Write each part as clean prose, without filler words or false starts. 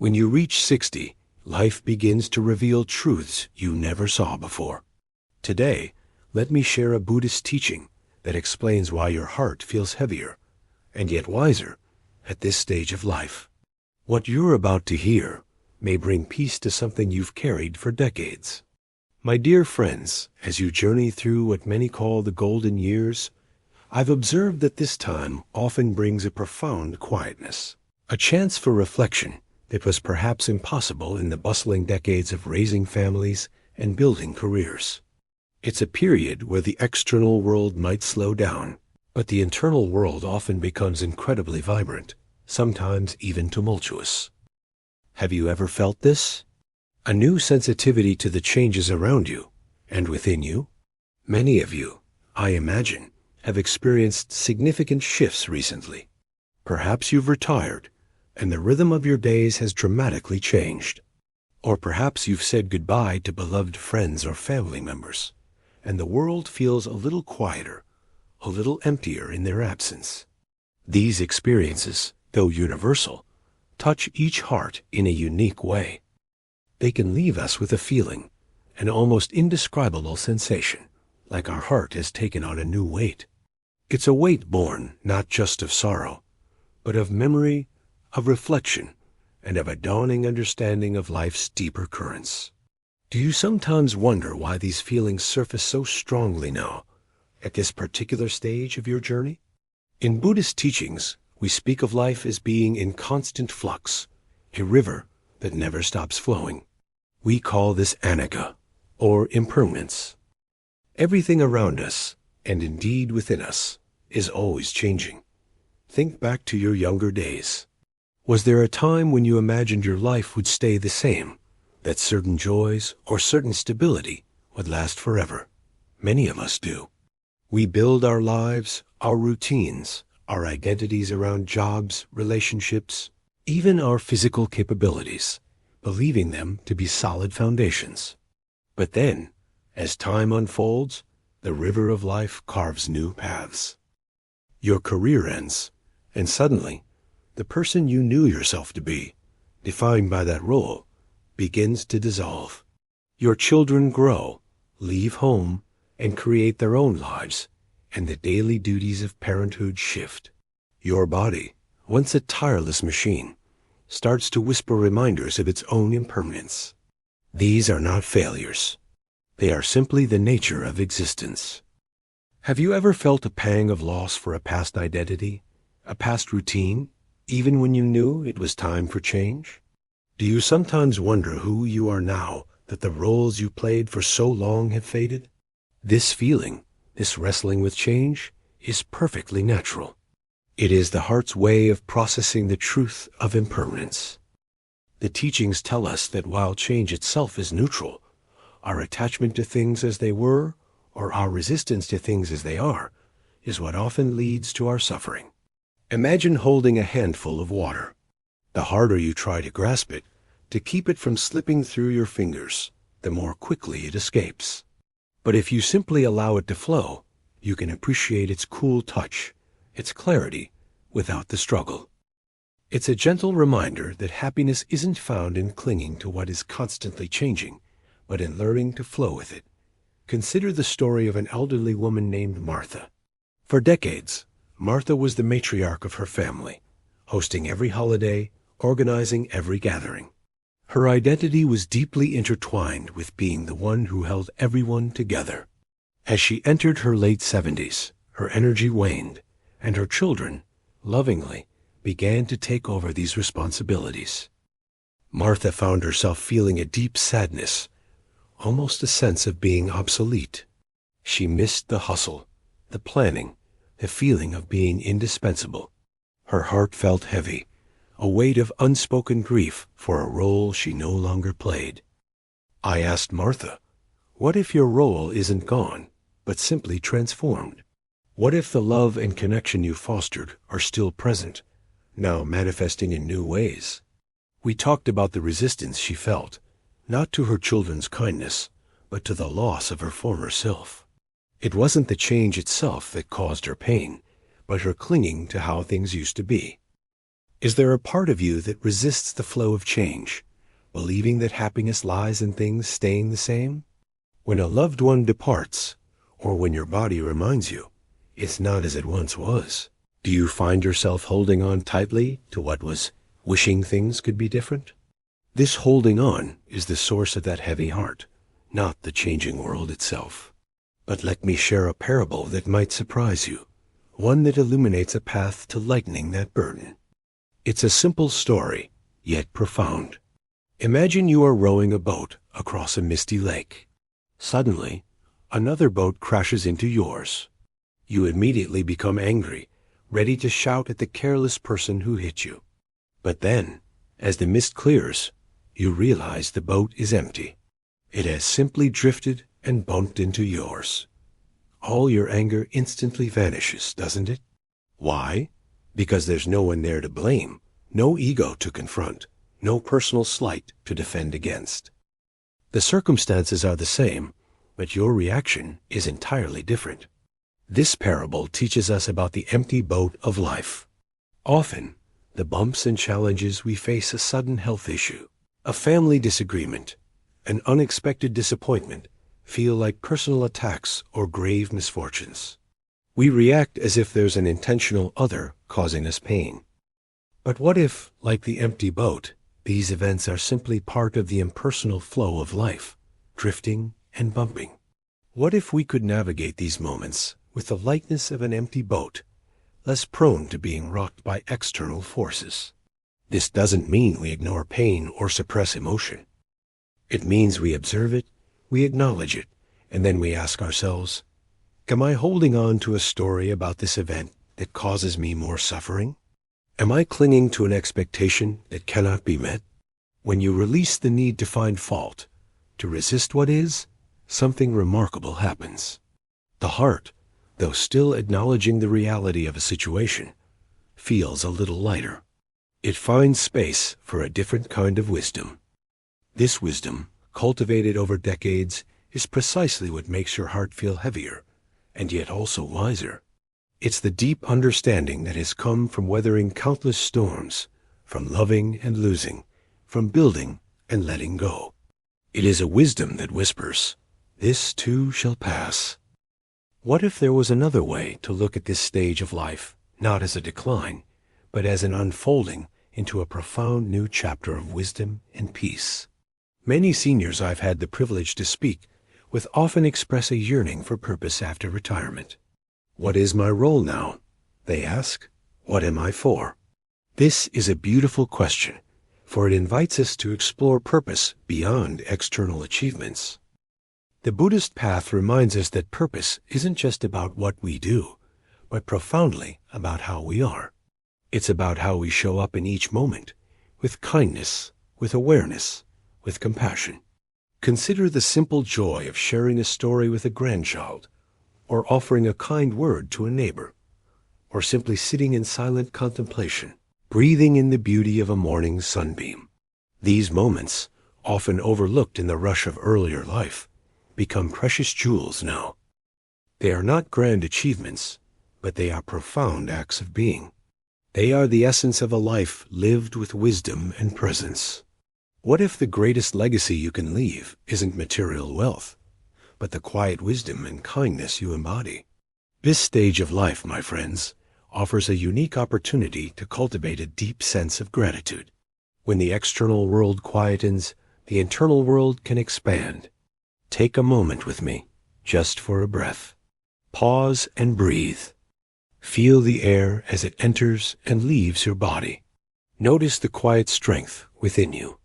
When you reach 60, life begins to reveal truths you never saw before. Today, let me share a Buddhist teaching that explains why your heart feels heavier, and yet wiser, at this stage of life. What you're about to hear may bring peace to something you've carried for decades. My dear friends, as you journey through what many call the golden years, I've observed that this time often brings a profound quietness, a chance for reflection that was perhaps impossible in the bustling decades of raising families and building careers. It's a period where the external world might slow down, but the internal world often becomes incredibly vibrant, sometimes even tumultuous. Have you ever felt this? A new sensitivity to the changes around you and within you? Many of you, I imagine, have experienced significant shifts recently. Perhaps you've retired, and the rhythm of your days has dramatically changed. Or perhaps you've said goodbye to beloved friends or family members, and the world feels a little quieter, a little emptier in their absence. These experiences, though universal, touch each heart in a unique way. They can leave us with a feeling, an almost indescribable sensation, like our heart has taken on a new weight. It's a weight born not just of sorrow, but of memory, of reflection, and of a dawning understanding of life's deeper currents. Do you sometimes wonder why these feelings surface so strongly now, at this particular stage of your journey? In Buddhist teachings, we speak of life as being in constant flux, a river that never stops flowing. We call this anicca, or impermanence. Everything around us, and indeed within us, is always changing. Think back to your younger days. Was there a time when you imagined your life would stay the same, that certain joys or certain stability would last forever? Many of us do. We build our lives, our routines, our identities around jobs, relationships, even our physical capabilities, believing them to be solid foundations. But then, as time unfolds, the river of life carves new paths. Your career ends, and suddenly, the person you knew yourself to be, defined by that role, begins to dissolve. Your children grow, leave home, and create their own lives, and the daily duties of parenthood shift. Your body, once a tireless machine, starts to whisper reminders of its own impermanence. These are not failures. They are simply the nature of existence. Have you ever felt a pang of loss for a past identity, a past routine, even when you knew it was time for change? Do you sometimes wonder who you are now that the roles you played for so long have faded? This feeling, this wrestling with change, is perfectly natural. It is the heart's way of processing the truth of impermanence. The teachings tell us that while change itself is neutral, our attachment to things as they were, or our resistance to things as they are, is what often leads to our suffering. Imagine holding a handful of water. The harder you try to grasp it, to keep it from slipping through your fingers, the more quickly it escapes. But if you simply allow it to flow, you can appreciate its cool touch, its clarity, without the struggle. It's a gentle reminder that happiness isn't found in clinging to what is constantly changing, but in learning to flow with it. Consider the story of an elderly woman named Martha. For decades, Martha was the matriarch of her family, hosting every holiday, organizing every gathering. Her identity was deeply intertwined with being the one who held everyone together. As she entered her late 70s, her energy waned, and her children, lovingly, began to take over these responsibilities. Martha found herself feeling a deep sadness, almost a sense of being obsolete. She missed the hustle, the planning, the feeling of being indispensable. Her heart felt heavy, a weight of unspoken grief for a role she no longer played. I asked Martha, what if your role isn't gone, but simply transformed? What if the love and connection you fostered are still present, now manifesting in new ways? We talked about the resistance she felt, not to her children's kindness, but to the loss of her former self. It wasn't the change itself that caused her pain, but her clinging to how things used to be. Is there a part of you that resists the flow of change, believing that happiness lies in things staying the same? When a loved one departs, or when your body reminds you, it's not as it once was, do you find yourself holding on tightly to what was, wishing things could be different? This holding on is the source of that heavy heart, not the changing world itself. But let me share a parable that might surprise you, one that illuminates a path to lightening that burden. It's a simple story, yet profound. Imagine you are rowing a boat across a misty lake. Suddenly, another boat crashes into yours. You immediately become angry, ready to shout at the careless person who hit you. But then, as the mist clears, you realize the boat is empty. It has simply drifted and bumped into yours. All your anger instantly vanishes, doesn't it? Why? Because there's no one there to blame, no ego to confront, no personal slight to defend against. The circumstances are the same, but your reaction is entirely different. This parable teaches us about the empty boat of life. Often, the bumps and challenges we face a sudden health issue, a family disagreement, an unexpected disappointment, feel like personal attacks or grave misfortunes. We react as if there's an intentional other causing us pain. But what if, like the empty boat, these events are simply part of the impersonal flow of life, drifting and bumping? What if we could navigate these moments with the lightness of an empty boat, less prone to being rocked by external forces? This doesn't mean we ignore pain or suppress emotion. It means we observe it, we acknowledge it, and then we ask ourselves, am I holding on to a story about this event that causes me more suffering? Am I clinging to an expectation that cannot be met? When you release the need to find fault, to resist what is, something remarkable happens. The heart, though still acknowledging the reality of a situation, feels a little lighter. It finds space for a different kind of wisdom. This wisdom, cultivated over decades, is precisely what makes your heart feel heavier, and yet also wiser. It's the deep understanding that has come from weathering countless storms, from loving and losing, from building and letting go. It is a wisdom that whispers, "This too shall pass." What if there was another way to look at this stage of life, not as a decline, but as an unfolding into a profound new chapter of wisdom and peace? Many seniors I've had the privilege to speak with often express a yearning for purpose after retirement. What is my role now? They ask. What am I for? This is a beautiful question, for it invites us to explore purpose beyond external achievements. The Buddhist path reminds us that purpose isn't just about what we do, but profoundly about how we are. It's about how we show up in each moment, with kindness, with awareness, with compassion. Consider the simple joy of sharing a story with a grandchild, or offering a kind word to a neighbor, or simply sitting in silent contemplation, breathing in the beauty of a morning sunbeam. These moments, often overlooked in the rush of earlier life, become precious jewels now. They are not grand achievements, but they are profound acts of being. They are the essence of a life lived with wisdom and presence. What if the greatest legacy you can leave isn't material wealth, but the quiet wisdom and kindness you embody? This stage of life, my friends, offers a unique opportunity to cultivate a deep sense of gratitude. When the external world quietens, the internal world can expand. Take a moment with me, just for a breath. Pause and breathe. Feel the air as it enters and leaves your body. Notice the quiet strength within you.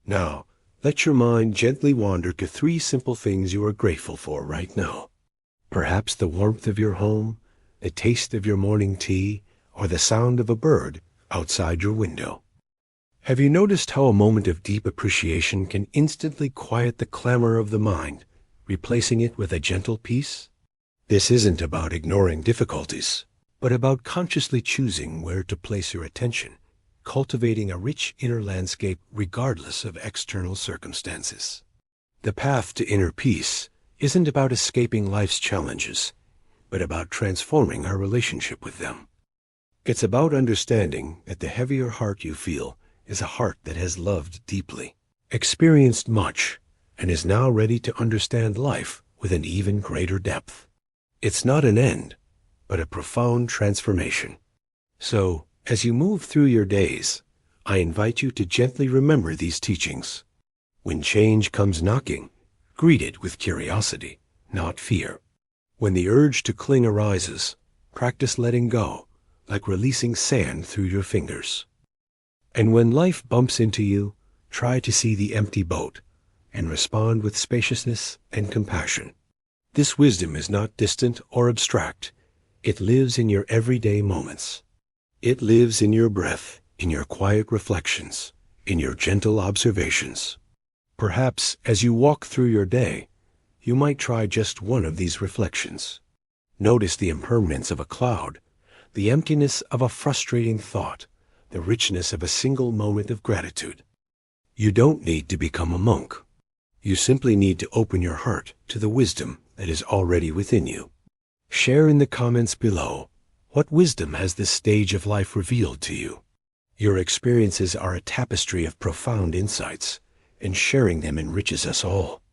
Now, let your mind gently wander to 3 simple things you are grateful for right now. Perhaps the warmth of your home, the taste of your morning tea, or the sound of a bird outside your window. Have you noticed how a moment of deep appreciation can instantly quiet the clamor of the mind, replacing it with a gentle peace? This isn't about ignoring difficulties, but about consciously choosing where to place your attention, cultivating a rich inner landscape regardless of external circumstances. The path to inner peace isn't about escaping life's challenges, but about transforming our relationship with them. It's about understanding that the heavier heart you feel is a heart that has loved deeply, experienced much, and is now ready to understand life with an even greater depth. It's not an end, but a profound transformation. So, as you move through your days, I invite you to gently remember these teachings. When change comes knocking, greet it with curiosity, not fear. When the urge to cling arises, practice letting go, like releasing sand through your fingers. And when life bumps into you, try to see the empty boat and respond with spaciousness and compassion. This wisdom is not distant or abstract. It lives in your everyday moments. It lives in your breath, in your quiet reflections, in your gentle observations. Perhaps as you walk through your day, you might try just one of these reflections. Notice the impermanence of a cloud, the emptiness of a frustrating thought, the richness of a single moment of gratitude. You don't need to become a monk. You simply need to open your heart to the wisdom that is already within you. Share in the comments below, what wisdom has this stage of life revealed to you? Your experiences are a tapestry of profound insights, and sharing them enriches us all.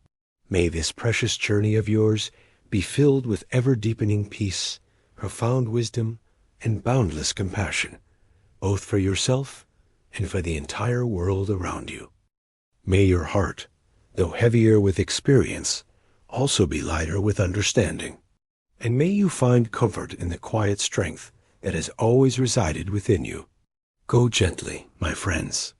May this precious journey of yours be filled with ever-deepening peace, profound wisdom, and boundless compassion, both for yourself and for the entire world around you. May your heart, though heavier with experience, also be lighter with understanding. And may you find comfort in the quiet strength that has always resided within you. Go gently, my friends,